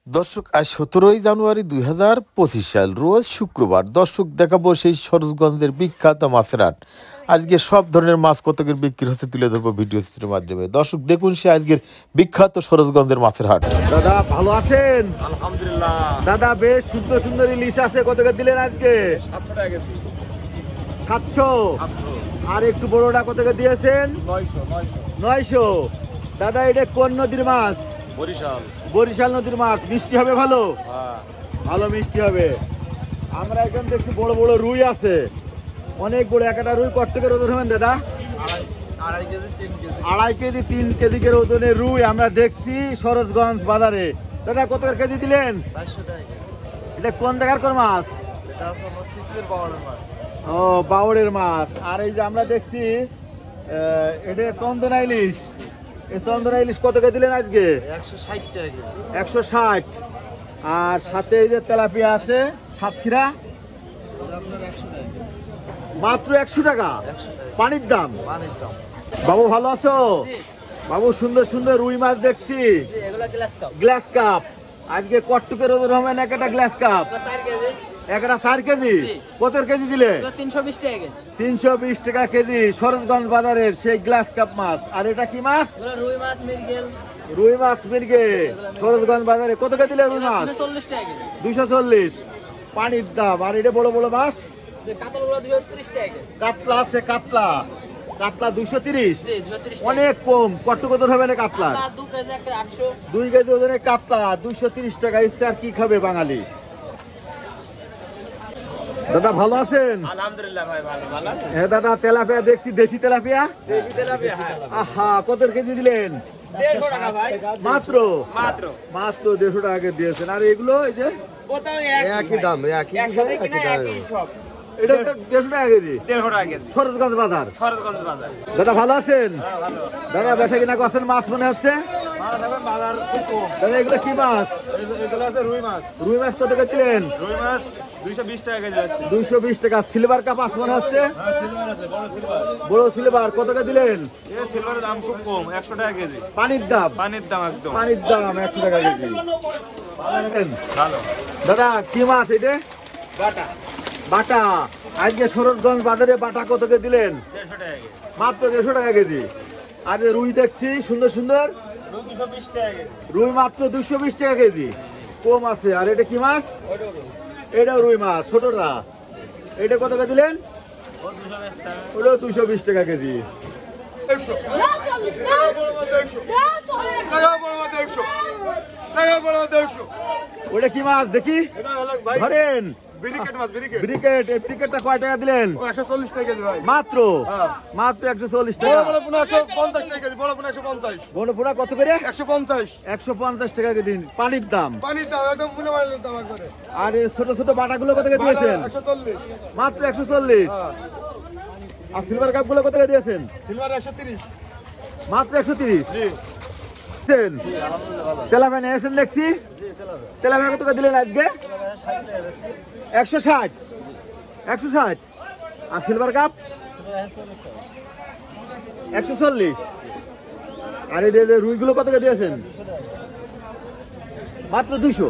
দর্শক আজ 17ই জানুয়ারি 2025 সাল রোজ শুক্রবার। দর্শক দেখাবো সেই সরোজগঞ্জের বিখ্যাত মাছের হাট। আজকে সব ধরনের মাছ কতকের বিক্রি হচ্ছে তুলে ধরবো ভিডিও চিত্রের মাধ্যমে। দর্শক দেখুন সে আজকের বিখ্যাত সরোজগঞ্জের মাছের হাট। দাদা ভালো আছেন? আলহামদুলিল্লাহ। দাদা বেশ সুন্দর সুন্দর ইলিশ আছে, কতকে দিলেন আজকে? 700 টাকা কেজি। 700। আর একটু বড়টা কতকে দিয়েছেন? 900। দাদা এটা কোন নদীর মাছ? বরিশাল। বরিশাল নদীর মাছ। মিষ্টি হবে ভালো? হ্যাঁ। ভালো মিষ্টি হবে। আমরা এখন দেখছি বড় বড় রুই আছে, অনেক বড়। একটা রুই কত টাকার ওজন হবেন দাদা? 2.5 কেজি 3 কেজি। 2.5 কেজি 3 কেজির ওজনের রুই আমরা দেখছি সরোজগঞ্জ বাজারে। দাদা কত টাকা কেজি দিলেন? 400 টাকা। এটা কোন জায়গার কোন মাছ? এটা আছে আমার সিলেটের বাওড়ের মাছ। ও, বাওড়ের মাছ। আর এই যে আমরা দেখছি এটা চন্দনা ইলিশ। এই চন্দনা ইলিশ কত টাকা দিলেন আজকে? 160 টাকা কেজি। 160। আর সাথে এই যে তেলাপিয়া আছে সাতক্ষীরা, এটা আপনার 100 টাকা। মাত্র 100 টাকা 100 টাকা পানির দাম। পানির দাম। বাবু ভালো আছো? বাবু সুন্দর সুন্দর রুই মাছ দেখছি। এগুলা গ্লাস কাপ। গ্লাস কাপ আজকে কটটুকের ওজন হবে না একটা গ্লাস কাপ? 4 কেজি। একটা 4 কেজি। কত কেজি দিলে? 320 টাকা কেজি। 320 টাকা কেজি সরোজগঞ্জ বাজারের সেই গ্লাস কাপ মাছ। আর এটা কি মাছ? এগুলা রুই মাছ, মৃগেল। রুই মাছ মির্গে সরোজগঞ্জ বাজারে কত টাকা দিলে রুই মাছ? 240 টাকা কেজি। 240 পানির দাম। আর এটা বড় বড় মাছ কাতলগুলো 230 টাকা কেজি। কাতলা আছে, কাতলা কাতলা 230। জি, 230 টাকা। অনেক কম। কত কত হবে না কাতলা? 2 কেজি একটা 800। 2 কেজি ওজনের কাতলা 230 টাকা। ইচ্ছে আর কি খাবে বাঙালি? দাদা ভালো আছেন? আলহামদুলিল্লাহ ভাই, ভালো আছেন? হ্যাঁ দাদা, তেলাপিয়া দেখছি, দেশি তেলাপিয়া। দেশি তেলাপিয়া। হ্যাঁ। আহা, কত কেজি দিলেন? 150 টাকা ভাই। মাত্র মাত্র। মাত্র 150 টাকা দিয়েছেন। আর এগুলো এই যে কোথাও একই দাম, একই একসাথে বিষয়, কিনা একই দাম। একই সব। এটা 150 টাকা কেজি 150 টাকা কেজি। সরোজগঞ্জ বাজার। সরোজগঞ্জ বাজার। দাদা ভালো আছেন? ভালো। দাদা বেচা কিনা করছেন? মাছ মনে হচ্ছে। মাছ এখন বাজার খুব কম। দাদা এগুলো কি মাছ? এগুলো আছে রুই মাছ। রুই মাছ কত টাকা দিলেন? রুই মাছ 220 টাকা কেজি আছে। 220 টাকা। সিলভার কাপ মাছ মনে হচ্ছে। হ্যাঁ, সিলভার আছে, বড় সিলভার। বড় সিলভার কত টাকা দিলেন? এই সিলভারের দাম খুব কম, 100 টাকা কেজি। পানির দাম। পানির দাম একদম। পানির দাম 100 টাকা কেজি। ভালো। দাদা কি মাছ এটা? বাটা বাটা। আজকে সরোজগঞ্জ বাজারে বাটা কত করে দিলেন? 150 টাকা কেজি। মাত্র 150 টাকা কেজি। আর যে রুই দেখছি সুন্দর সুন্দর রুই 220 টাকা কেজি। রুই মাত্র 220 টাকা কেজি। কম আছে। আর এটা কি মাছ? এটাও রুই মাছ ছোটটা। এটা কত করে দিলেন? ও 220 টাকা। ওটাও 220 টাকা কেজি। ওটা কি মাছ দেখি? ধরেন। ব্রিকেট মাছ, ব্রিকেট। ব্রিকেট। এই ব্রিকেটটা কয় টাকা দিলেন? ও 140 টাকা কেজি ভাই। মাত্র হ্যাঁ। মাত্র 140 বড় টাকা। বড় পোনা 150 টাকা কেজি, বড় পোনা 150। বনপুরা কত করে? 150। 150 টাকা কেজি পানির দাম। পানির দাম একদম পোনা মাছের দাম একবারে। আর এই ছোট ছোট বাটাগুলো কত করে দিয়েছেন? 140। মাত্র 140। হ্যাঁ। আর সিলভার কাপ গুলো কত করে দিয়েছেন? সিলভার 130। মাত্র 130। জি। তেলাপিয়া নিয়েছেন দেখছি। তেলাপিয়া কত করে দিলেন আজকে? 160। 160। আর সিলভার কাপ 140। আর এই রুই গুলো কত করে দিয়েছেন? মাত্র 200।